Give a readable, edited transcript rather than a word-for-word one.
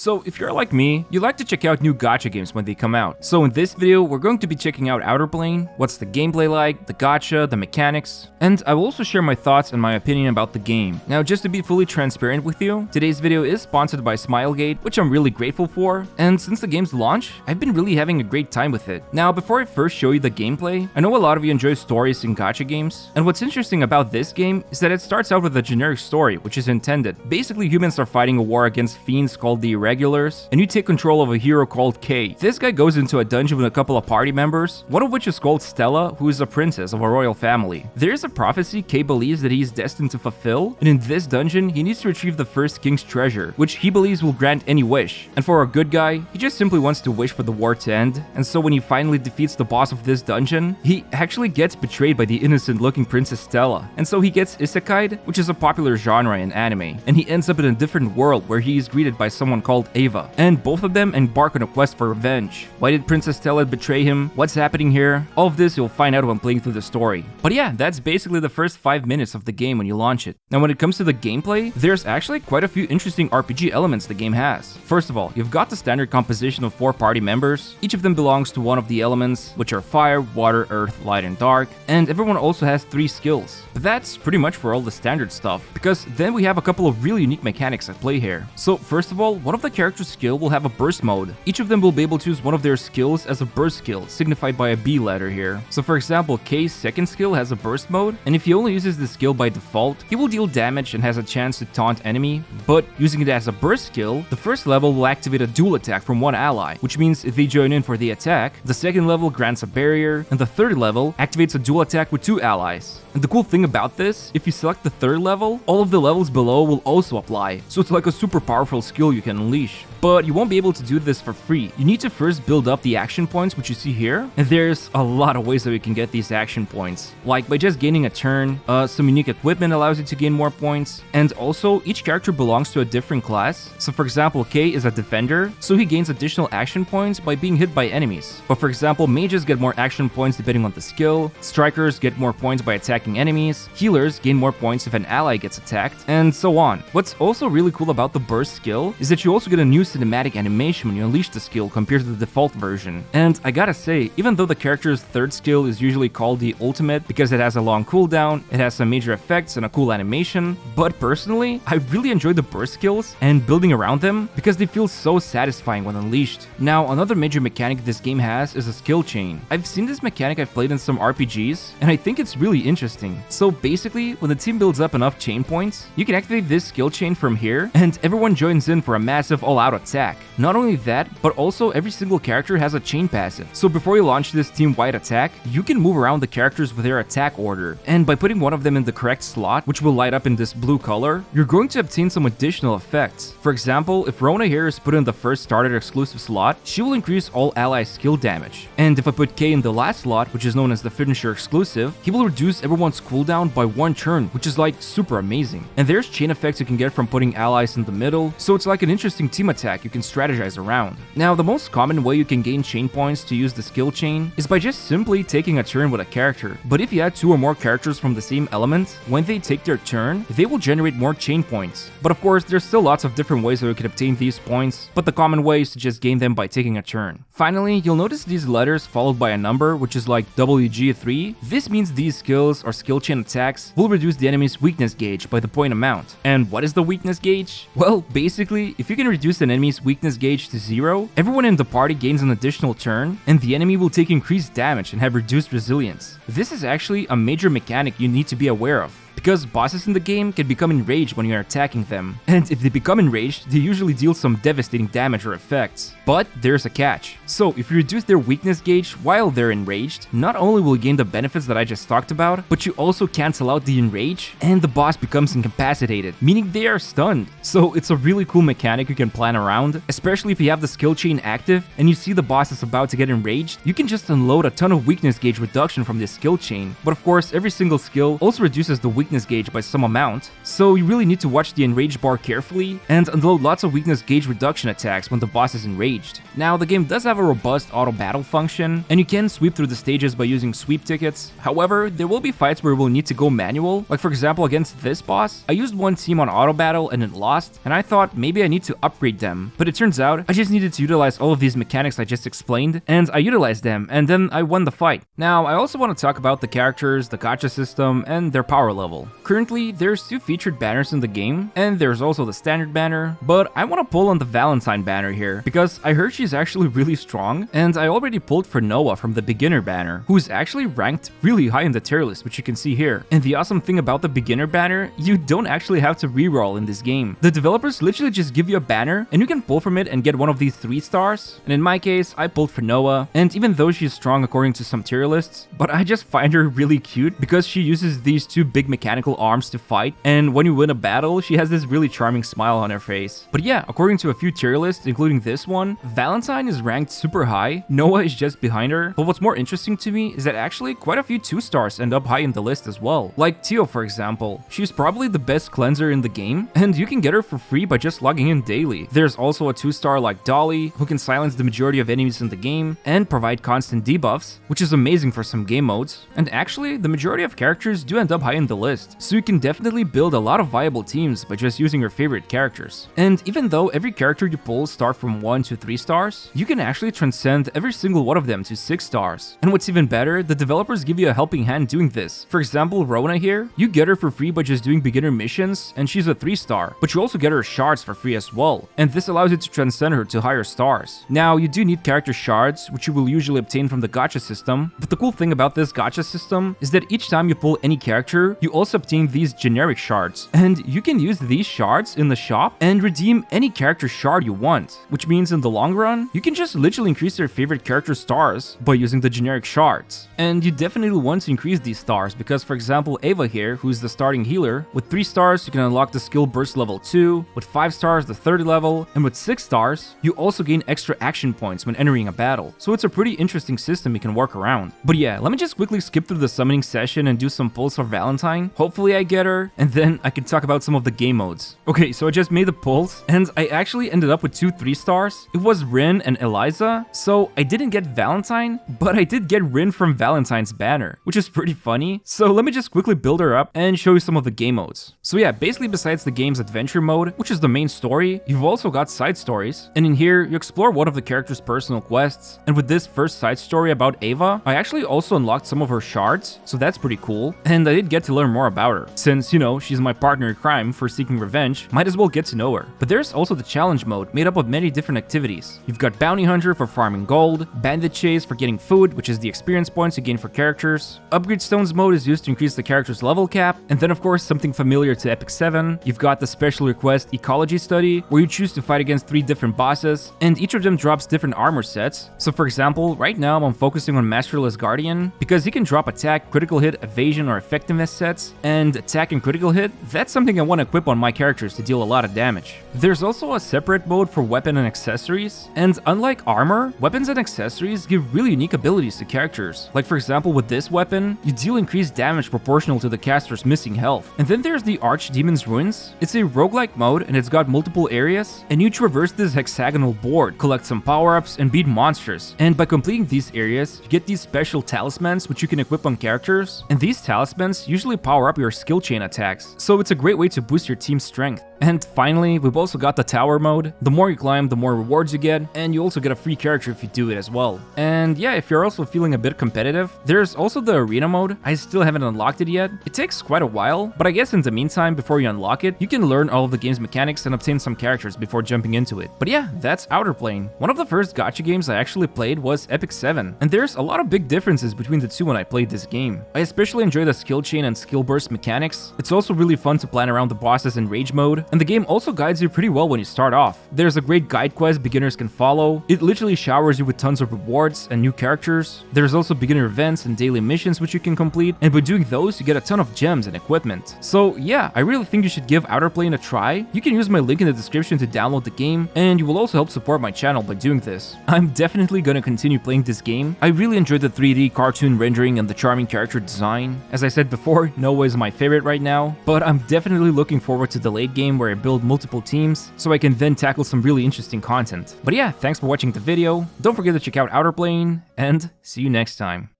So if you're like me, you like to check out new gacha games when they come out. So in this video, we're going to be checking out Outerplane, what's the gameplay like, the gacha, the mechanics, and I will also share my thoughts and my opinion about the game. Now just to be fully transparent with you, today's video is sponsored by Smilegate, which I'm really grateful for, and since the game's launch, I've been really having a great time with it. Now before I first show you the gameplay, I know a lot of you enjoy stories in gacha games, and what's interesting about this game is that it starts out with a generic story, which is intended. Basically, humans are fighting a war against fiends called the Irregulars, and you take control of a hero called Kay. This guy goes into a dungeon with a couple of party members, one of which is called Stella, who is a princess of a royal family. There is a prophecy Kay believes that he is destined to fulfill, and in this dungeon, he needs to retrieve the first king's treasure, which he believes will grant any wish. And for a good guy, he just simply wants to wish for the war to end, and so when he finally defeats the boss of this dungeon, he actually gets betrayed by the innocent-looking Princess Stella, and so he gets isekai'd, which is a popular genre in anime, and he ends up in a different world where he is greeted by someone called Ava, and both of them embark on a quest for revenge. Why did Princess Stella betray him? What's happening here? All of this you'll find out when playing through the story. But yeah, that's basically the first 5 minutes of the game when you launch it. Now when it comes to the gameplay, there's actually quite a few interesting RPG elements the game has. First of all, you've got the standard composition of 4 party members. Each of them belongs to one of the elements, which are fire, water, earth, light, and dark, and everyone also has 3 skills. But that's pretty much for all the standard stuff, because then we have a couple of really unique mechanics at play here. So first of all, one of the character's skill will have a burst mode. Each of them will be able to use one of their skills as a burst skill, signified by a B letter here. So for example, Kay's second skill has a burst mode, and if he only uses the skill by default, he will deal damage and has a chance to taunt enemy, but using it as a burst skill, the first level will activate a dual attack from one ally, which means if they join in for the attack, the second level grants a barrier, and the third level activates a dual attack with 2 allies. And the cool thing about this, if you select the third level, all of the levels below will also apply, so it's like a super powerful skill you can unleash. But you won't be able to do this for free. You need to first build up the action points, which you see here, and there's a lot of ways that you can get these action points. Like by just gaining a turn, some unique equipment allows you to gain more points, and also each character belongs to a different class. So for example, Kay is a defender, so he gains additional action points by being hit by enemies. But for example, mages get more action points depending on the skill, strikers get more points by attacking enemies, healers gain more points if an ally gets attacked, and so on. What's also really cool about the burst skill is that you also get a new cinematic animation when you unleash the skill compared to the default version. And I gotta say, even though the character's third skill is usually called the ultimate because it has a long cooldown, it has some major effects and a cool animation, but personally, I really enjoy the burst skills and building around them because they feel so satisfying when unleashed. Now, another major mechanic this game has is a skill chain. I've seen this mechanic I've played in some RPGs, and I think it's really interesting. So basically, when the team builds up enough chain points, you can activate this skill chain from here, and everyone joins in for a massive all-out attack. Not only that, but also every single character has a chain passive. So before you launch this team-wide attack, you can move around the characters with their attack order. And by putting one of them in the correct slot, which will light up in this blue color, you're going to obtain some additional effects. For example, if Rona here is put in the first starter exclusive slot, she will increase all ally skill damage. And if I put Kay in the last slot, which is known as the finisher exclusive, he will reduce everyone's cooldown by 1 turn, which is like super amazing. And there's chain effects you can get from putting allies in the middle, so it's like an interesting team attack you can strategize around. Now, the most common way you can gain chain points to use the skill chain is by just simply taking a turn with a character. But if you add 2 or more characters from the same element, when they take their turn, they will generate more chain points. But of course, there's still lots of different ways that you can obtain these points, but the common way is to just gain them by taking a turn. Finally, you'll notice these letters followed by a number, which is like WG3. This means these skills or skill chain attacks will reduce the enemy's weakness gauge by the point amount. And what is the weakness gauge? Well, basically, if you can reduce an enemy's weakness gauge to 0, everyone in the party gains an additional turn, and the enemy will take increased damage and have reduced resilience. This is actually a major mechanic you need to be aware of, because bosses in the game can become enraged when you are attacking them, and if they become enraged, they usually deal some devastating damage or effects. But there's a catch. So if you reduce their weakness gauge while they're enraged, not only will you gain the benefits that I just talked about, but you also cancel out the enrage, and the boss becomes incapacitated, meaning they are stunned. So it's a really cool mechanic you can plan around, especially if you have the skill chain active and you see the boss is about to get enraged, you can just unload a ton of weakness gauge reduction from this skill chain. But of course, every single skill also reduces the weakness weakness gauge by some amount, so you really need to watch the enrage bar carefully and unload lots of weakness gauge reduction attacks when the boss is enraged. Now, the game does have a robust auto battle function, and you can sweep through the stages by using sweep tickets. However, there will be fights where we'll need to go manual, like for example against this boss. I used one team on auto battle and it lost, and I thought maybe I need to upgrade them, but it turns out I just needed to utilize all of these mechanics I just explained, and I utilized them, and then I won the fight. Now, I also want to talk about the characters, the gacha system, and their power level. Currently, there's 2 featured banners in the game, and there's also the standard banner, but I want to pull on the Valentine banner here, because I heard she's actually really strong, and I already pulled for Noah from the beginner banner, who's actually ranked really high in the tier list, which you can see here. And the awesome thing about the beginner banner, you don't actually have to reroll in this game. The developers literally just give you a banner, and you can pull from it and get one of these 3 stars, and in my case, I pulled for Noah, and even though she's strong according to some tier lists, but I just find her really cute because she uses these 2 big mechanical arms to fight, and when you win a battle, she has this really charming smile on her face. But yeah, according to a few tier lists, including this one, Valentine is ranked super high, Noah is just behind her, but what's more interesting to me is that actually quite a few 2 stars end up high in the list as well. Like Tio, for example. She's probably the best cleanser in the game, and you can get her for free by just logging in daily. There's also a 2-star like Dolly, who can silence the majority of enemies in the game and provide constant debuffs, which is amazing for some game modes. And actually, the majority of characters do end up high in the list, so you can definitely build a lot of viable teams by just using your favorite characters. And even though every character you pull start from 1 to 3 stars, you can actually transcend every single one of them to 6 stars. And what's even better, the developers give you a helping hand doing this. For example, Rona here, you get her for free by just doing beginner missions, and she's a 3-star, but you also get her shards for free as well, and this allows you to transcend her to higher stars. Now, you do need character shards, which you will usually obtain from the gacha system, but the cool thing about this gacha system is that each time you pull any character, you also obtain these generic shards, and you can use these shards in the shop and redeem any character shard you want, which means in the long run, you can just literally increase your favorite character stars by using the generic shards. And you definitely want to increase these stars because, for example, Ava here, who's the starting healer, with 3 stars you can unlock the skill burst level 2, with 5 stars the 30 level, and with 6 stars you also gain extra action points when entering a battle. So it's a pretty interesting system you can work around. But yeah, let me just quickly skip through the summoning session and do some pulls for Valentine. Hopefully I get her, and then I can talk about some of the game modes. Okay, so I just made the pulls, and I actually ended up with 2 3-stars. It was Rin and Eliza, so I didn't get Valentine, but I did get Rin from Valentine's banner, which is pretty funny. So let me just quickly build her up and show you some of the game modes. So yeah, basically besides the game's adventure mode, which is the main story, you've also got side stories, and in here you explore one of the character's personal quests. And with this first side story about Ava, I actually also unlocked some of her shards, so that's pretty cool, and I did get to learn more about her. Since, you know, she's my partner in crime for seeking revenge, might as well get to know her. But there's also the challenge mode, made up of many different activities. You've got Bounty Hunter for farming gold, Bandit Chase for getting food, which is the experience points you gain for characters, Upgrade Stones mode is used to increase the character's level cap, and then of course something familiar to Epic 7, you've got the special request Ecology Study, where you choose to fight against 3 different bosses, and each of them drops different armor sets. So for example, right now I'm focusing on Masterless Guardian, because he can drop attack, critical hit, evasion, or effectiveness sets, and attack and critical hit, that's something I want to equip on my characters to deal a lot of damage. There's also a separate mode for weapon and accessories, and unlike armor, weapons and accessories give really unique abilities to characters. Like for example with this weapon, you deal increased damage proportional to the caster's missing health. And then there's the Archdemon's Ruins. It's a roguelike mode and it's got multiple areas, and you traverse this hexagonal board, collect some power-ups, and beat monsters. And by completing these areas, you get these special talismans which you can equip on characters, and these talismans usually power up your skill chain attacks, so it's a great way to boost your team's strength. And finally, we've also got the tower mode. The more you climb, the more rewards you get, and you also get a free character if you do it as well. And yeah, if you're also feeling a bit competitive, there's also the arena mode. I still haven't unlocked it yet. It takes quite a while, but I guess in the meantime, before you unlock it, you can learn all of the game's mechanics and obtain some characters before jumping into it. But yeah, that's Outerplane. One of the first gacha games I actually played was Epic 7, and there's a lot of big differences between the two when I played this game. I especially enjoy the skill chain and skill burst mechanics. It's also really fun to plan around the bosses in rage mode, And the game also guides you pretty well when you start off. There's a great guide quest beginners can follow. It literally showers you with tons of rewards and new characters. There's also beginner events and daily missions which you can complete, and by doing those you get a ton of gems and equipment. So yeah, I really think you should give Outerplane a try. You can use my link in the description to download the game, and you will also help support my channel by doing this. I'm definitely gonna continue playing this game. I really enjoyed the 3D cartoon rendering and the charming character design. As I said before, Noah is my favorite right now, but I'm definitely looking forward to the late game where I build multiple teams, so I can then tackle some really interesting content. But yeah, thanks for watching the video, don't forget to check out Outerplane, and see you next time.